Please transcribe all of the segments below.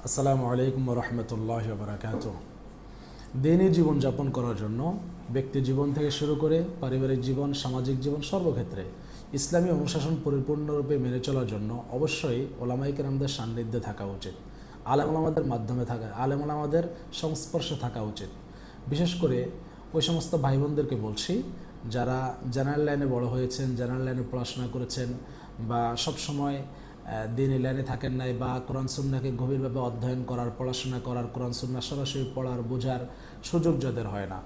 আসসালামু আলাইকুম রহমতুল্লাহ বারাকাত। দিনই জীবনযাপন করার জন্য ব্যক্তি জীবন থেকে শুরু করে পারিবারিক জীবন, সামাজিক জীবন সর্বক্ষেত্রে ইসলামী অনুশাসন পরিপূর্ণরূপে মেনে চলার জন্য অবশ্যই ওলামায়ে কেরামদের সান্নিধ্যে থাকা উচিত, আলেম ওলামাদের মাধ্যমে থাকা, আলেম ওলামাদের সংস্পর্শে থাকা উচিত। বিশেষ করে ওই সমস্ত ভাই বোনদেরকে বলছি যারা জেনারেল লাইনে বড় হয়েছেন, জেনারেল লাইনে পড়াশোনা করেছেন বা সবসময় দিনই লাইনে থাকেন নাই, বা কোরআন সুন্নাহকে গভীরভাবে অধ্যয়ন করার, পড়াশোনা করার, কোরআন সুন্নাহ সরাসরি পড়ার, বোঝার সুযোগ যাদের হয় না।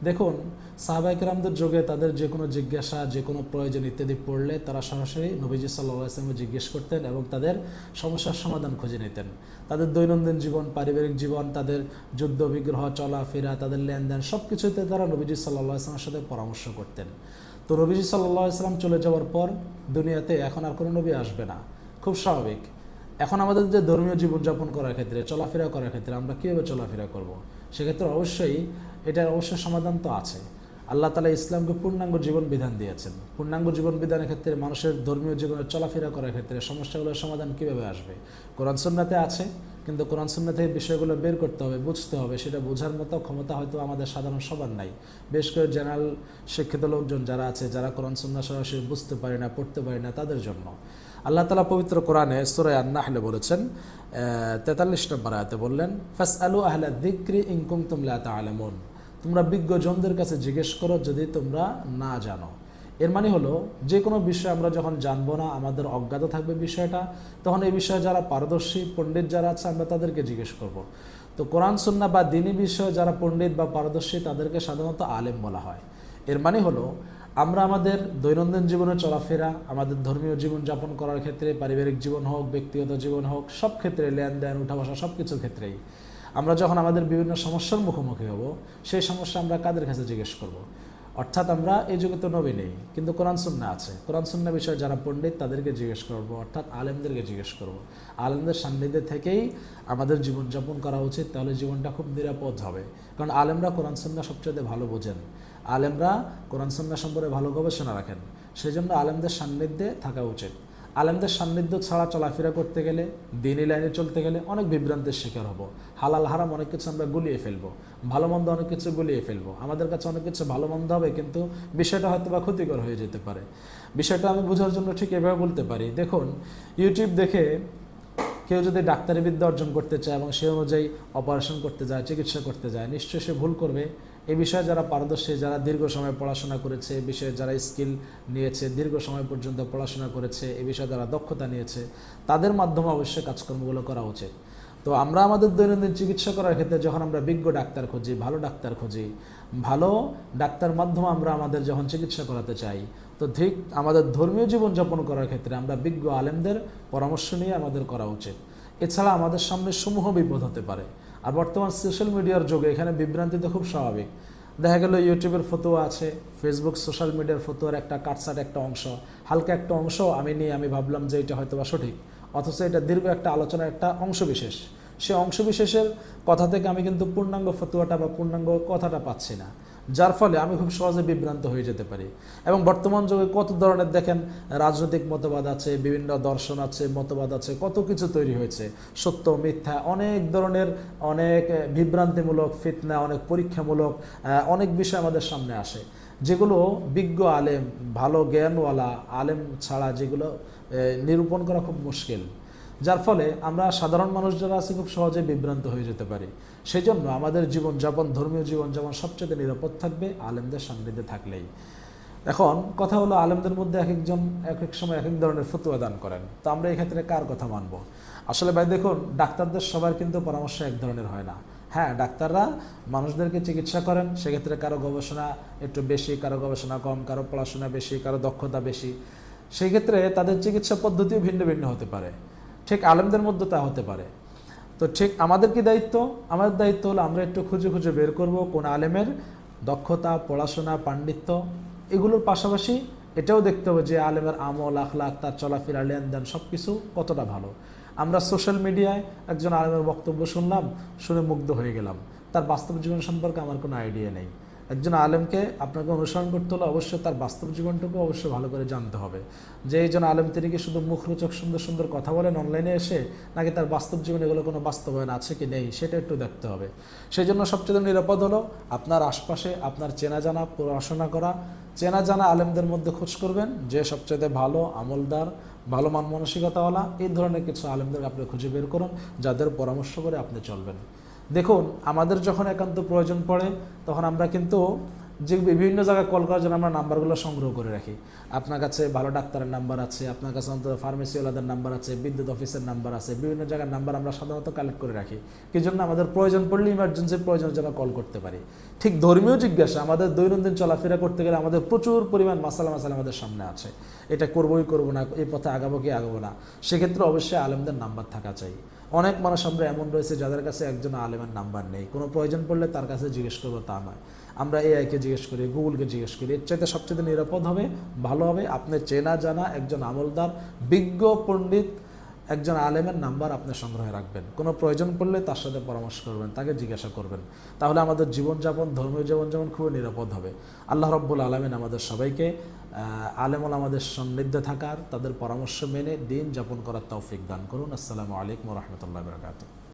দেখুন, সাহাবায়ে কেরামদের যুগে তাদের যে কোনো জিজ্ঞাসা, যে কোনো প্রয়োজন ইত্যাদি পড়লে তারা সরাসরি নবীজি সাল্লাল্লাহু আলাইহি ওয়াসাল্লামকে জিজ্ঞেস করতেন এবং তাদের সমস্যার সমাধান খুঁজে নিতেন। তাদের দৈনন্দিন জীবন, পারিবারিক জীবন, তাদের যুদ্ধ বিগ্রহ, চলাফেরা, তাদের লেনদেন সব কিছুতে তারা নবীজি সাল্লাল্লাহু আলাইহি ওয়াসাল্লামের সাথে পরামর্শ করতেন। তো নবীজি সাল্লাল্লাহু আলাইহি ওয়াসাল্লাম চলে যাওয়ার পর দুনিয়াতে এখন আর কোনো নবী আসবে না, খুব স্বাভাবিক। এখন আমাদের যে ধর্মীয় জীবনযাপন করার ক্ষেত্রে, চলাফেরা করার ক্ষেত্রে আমরা কীভাবে চলাফেরা করব, সেক্ষেত্রে অবশ্যই এটার অবশ্যই সমাধান তো আছে। আল্লাহ তাআলা ইসলামকে পূর্ণাঙ্গ জীবন বিধান দিয়েছেন। পূর্ণাঙ্গ জীবন বিধানের ক্ষেত্রে মানুষের ধর্মীয় জীবনে চলাফেরা করার ক্ষেত্রে সমস্যাগুলোর সমাধান কীভাবে আসবে? কোরআন সুন্নাহতে আছে, কিন্তু কোরআন সুন্নাহ থেকে বিষয়গুলো বের করতে হবে, বুঝতে হবে। সেটা বোঝার মতো ক্ষমতা হয়তো আমাদের সাধারণ সবার নাই। বেশ করে জেনারেল শিক্ষিত লোকজন যারা আছে, যারা কোরআন সুন্নাহ সরাসরি বুঝতে পারে না, পড়তে পারে না, তাদের জন্য আল্লাহ তাআলা পবিত্র কোরআনে সূরা আন-নাহলে বলেছেন, 43 নম্বর আয়াতে বললেন, ফাসআলু আহলা যিকরি ইন কুনতুম লা তা'লামুন। তোমরা বিজ্ঞজনদের কাছে জিজ্ঞেস করো যদি তোমরা না জানো। এর মানে হলো, যে কোনো বিষয় আমরা যখন জানবো না, আমাদের অজ্ঞাত থাকবে বিষয়টা, তখন এই বিষয়ে যারা পারদর্শী পণ্ডিত যারা আছে আমরা তাদেরকে জিজ্ঞেস করব। তো কোরআন সুন্নাহ বা দ্বীনি বিষয়ে যারা পণ্ডিত বা পারদর্শী তাদেরকে সাধারণত আলেম বলা হয়। এর মানে হলো, আমরা আমাদের দৈনন্দিন জীবনে চলাফেরা, আমাদের ধর্মীয় জীবন যাপন করার ক্ষেত্রে, পারিবারিক জীবন হোক, ব্যক্তিগত জীবন হোক, সব ক্ষেত্রে লেনদেন, উঠা বসা সব কিছুর ক্ষেত্রেই আমরা যখন আমাদের বিভিন্ন সমস্যার মুখোমুখি হব, সেই সমস্যা আমরা কাদের কাছে জিজ্ঞেস করব? অর্থাৎ আমরা এই যুগে তো নবী নেই, কিন্তু কোরআন সুন্নাহ আছে। কোরআন সুন্নাহ বিষয়ে যারা পণ্ডিত তাদেরকে জিজ্ঞেস করব, অর্থাৎ আলেমদেরকে জিজ্ঞেস করব। আলেমদের সান্নিধ্যে থেকেই আমাদের জীবনযাপন করা উচিত, তাহলে জীবনটা খুব নিরাপদ হবে। কারণ আলেমরা কোরআন সুন্নাহ সবচেয়ে ভালো বোঝেন, আলেমরা কোরআন সুন্নাহ সম্পর্কে ভালো গবেষণা রাখেন। সেই জন্য আলেমদের সান্নিধ্যে থাকা উচিত। আলেমদের সান্নিধ্য ছাড়া চলাফেরা করতে গেলে, দ্বীনি লাইনে চলতে গেলে অনেক বিভ্রান্তির শিকার হব। হালাল হারাম অনেক কিছু আমরা গুলিয়ে ফেলবো, ভালো মন্দ অনেক কিছু গুলিয়ে ফেলবো। আমাদের কাছে অনেক কিছু ভালো মন্দ হবে, কিন্তু বিষয়টা হয়তো বা ক্ষতিকর হয়ে যেতে পারে। বিষয়টা আমি বোঝার জন্য ঠিক এভাবে বলতে পারি। দেখুন, ইউটিউব দেখে কেউ যদি ডাক্তারি বিদ্যা অর্জন করতে চায় এবং সে অনুযায়ী অপারেশন করতে যায়, চিকিৎসা করতে যায়, নিশ্চয়ই সে ভুল করবে। এই বিষয়ে যারা পারদর্শী, যারা দীর্ঘ সময় পড়াশোনা করেছে, এই বিষয়ে যারা স্কিল নিয়েছে, দীর্ঘ সময় পর্যন্ত পড়াশোনা করেছে, এই বিষয়ে যারা দক্ষতা নিয়েছে, তাদের মাধ্যমে অবশ্যই কাজকর্মগুলো করা উচিত। তো আমরা আমাদের দৈনন্দিন চিকিৎসা করার ক্ষেত্রে যখন আমরা বিজ্ঞ ডাক্তার খুঁজি, ভালো ডাক্তার খুঁজি, ভালো ডাক্তার মাধ্যমে আমরা আমাদের যখন চিকিৎসা করাতে চাই, তো ঠিক আমাদের ধর্মীয় জীবনযাপন করার ক্ষেত্রে আমরা বিজ্ঞ আলেমদের পরামর্শ নিয়ে আমাদের করা উচিত। এছাড়া আমাদের সামনে সমূহ বিপদ হতে পারে। আর বর্তমান সোশ্যাল মিডিয়ার যুগে এখানে বিভ্রান্তি তো খুব স্বাভাবিক। দেখা গেল ইউটিউবের ফতোয়া আছে, ফেসবুক সোশ্যাল মিডিয়ার ফতোয়ার একটা কাটছাট একটা অংশ, হালকা একটা অংশ আমি ভাবলাম যে এটা হয়তো বা সঠিক, অথচ এটা দীর্ঘ একটা আলোচনার একটা অংশ বিশেষ। সে অংশ বিশেষের কথা থেকে আমি কিন্তু পূর্ণাঙ্গ ফতোয়াটা বা পূর্ণাঙ্গ কথাটা পাচ্ছি না, যার ফলে আমি খুব সহজে বিভ্রান্ত হয়ে যেতে পারি। এবং বর্তমান যুগে কত ধরনের দেখেন রাজনৈতিক মতবাদ আছে, বিভিন্ন দর্শন আছে, মতবাদ আছে, কত কিছু তৈরি হয়েছে, সত্য মিথ্যা অনেক ধরনের, অনেক বিভ্রান্তিমূলক ফিতনা, অনেক পরীক্ষামূলক অনেক বিষয় আমাদের সামনে আসে, যেগুলো বিজ্ঞ আলেম, ভালো জ্ঞানওয়ালা আলেম ছাড়া যেগুলো নিরূপণ করা খুব মুশকিল। যার ফলে আমরা সাধারণ মানুষ যারা আছে খুব সহজে বিভ্রান্ত হয়ে যেতে পারি। সেই জন্য আমাদের জীবনযাপন, ধর্মীয় জীবনযাপন সবচেয়ে নিরাপদ থাকবে আলেমদের সান্নিধ্যে থাকলেই। এখন কথা হলো, আলেমদের মধ্যে এক একজন এক এক সময় এক এক ধরনের ফতোয়া দান করেন। তো আমরা এক্ষেত্রে কার কথা মানবো? আসলে ভাই দেখুন, ডাক্তারদের সবার কিন্তু পরামর্শ এক ধরনের হয় না। হ্যাঁ, ডাক্তাররা মানুষদেরকে চিকিৎসা করেন, সেক্ষেত্রে কারো গবেষণা একটু বেশি, কারো গবেষণা কম, কারো পড়াশোনা বেশি, কারো দক্ষতা বেশি, সেই ক্ষেত্রে তাদের চিকিৎসা পদ্ধতিও ভিন্ন ভিন্ন হতে পারে। ঠিক আলেমদের মধ্যে তা হতে পারে। তো ঠিক আমাদের কি দায়িত্ব? আমাদের দায়িত্ব হলো আমরা একটু খুঁজে খুঁজে বের করব কোন আলেমের দক্ষতা, পড়াশোনা, পাণ্ডিত্য, এগুলোর পাশাপাশি এটাও দেখতে হবে যে আলেমের আমল, আখলাক, তার চলাফেরা, লেনদেন সব কিছু কতটা ভালো। আমরা সোশ্যাল মিডিয়ায় একজন আলেমের বক্তব্য শুনলাম, শুনে মুগ্ধ হয়ে গেলাম, তার বাস্তব জীবন সম্পর্কে আমার কোনো আইডিয়া নেই। একজন আলেমকে আপনাকে অনুসরণ করতে হলে অবশ্যই তার বাস্তব জীবনটুকু অবশ্যই ভালো করে জানতে হবে, যে এইজন আলেম তিনি কি শুধু মুখরোচক সুন্দর সুন্দর কথা বলেন অনলাইনে এসে, নাকি তার বাস্তব জীবনে এগুলো কোনো বাস্তবায়ন আছে কি নেই সেটা একটু দেখতে হবে। সেই জন্য সবচেয়ে নিরাপদ হলো আপনার আশপাশে আপনার চেনা জানা পড়াশোনা করা চেনা জানা আলেমদের মধ্যে খোঁজ করবেন, যে সবচেয়ে ভালো আমলদার, ভালো মান মানসিকতাওয়ালা, এই ধরনের কিছু আলেমদের আপনি খুঁজে বের করুন, যাদের পরামর্শ করে আপনি চলবেন। দেখুন, আমাদের যখন একান্ত প্রয়োজন পড়ে তখন আমরা কিন্তু যে বিভিন্ন জায়গায় কল করার জন্য আমরা নাম্বারগুলো সংগ্রহ করে রাখি। আপনার কাছে ভালো ডাক্তারের নাম্বার আছে, আপনার কাছে অন্তত ফার্মেসিওয়ালাদের নাম্বার আছে, বিদ্যুৎ অফিসের নাম্বার আছে, বিভিন্ন জায়গার নাম্বার আমরা সাধারণত কালেক্ট করে রাখি, কি জন্য আমাদের প্রয়োজন পড়লে ইমার্জেন্সি প্রয়োজনের জন্য কল করতে পারি। ঠিক ধর্মীয় জিজ্ঞাসা আমাদের দৈনন্দিন চলাফেরা করতে গেলে আমাদের প্রচুর পরিমাণ মাসালা আমাদের সামনে আছে, এটা করবোই করবো না, এই পথে আগাবো কি আগাবো না, সেক্ষেত্রে অবশ্যই আলেমদের নাম্বার থাকা চাই। অনেক মানুষ আমরা এমন রয়েছে যাদের কাছে একজন আলেমের নাম্বার নেই, কোনো প্রয়োজন পড়লে তার কাছে জিজ্ঞেস করবো তা নয়, আমরা এআইকে জিজ্ঞেস করি, গুগলকে জিজ্ঞেস করি। এর চাইতে সবচেয়ে নিরাপদ হবে, ভালো হবে, আপনি চেনা জানা একজন আমলদার বিজ্ঞ পণ্ডিত একজন আলেমের নাম্বার আপনি সংগ্রহে রাখবেন, কোনো প্রয়োজন পড়লে তার সাথে পরামর্শ করবেন, তাকে জিজ্ঞাসা করবেন, তাহলে আমাদের জীবনযাপন, ধর্মীয় জীবনযাপন খুবই নিরাপদ হবে। আল্লাহ রাব্বুল আলামিন আমাদের সবাইকে আলেমুল আমাদের সান্নিধ্যে থাকার, তাদের পরামর্শ মেনে দিন যাপন করার তৌফিক দান করুন। আসসালামু আলাইকুম ওয়া রাহমাতুল্লাহি ওয়া বারাকাতুহু।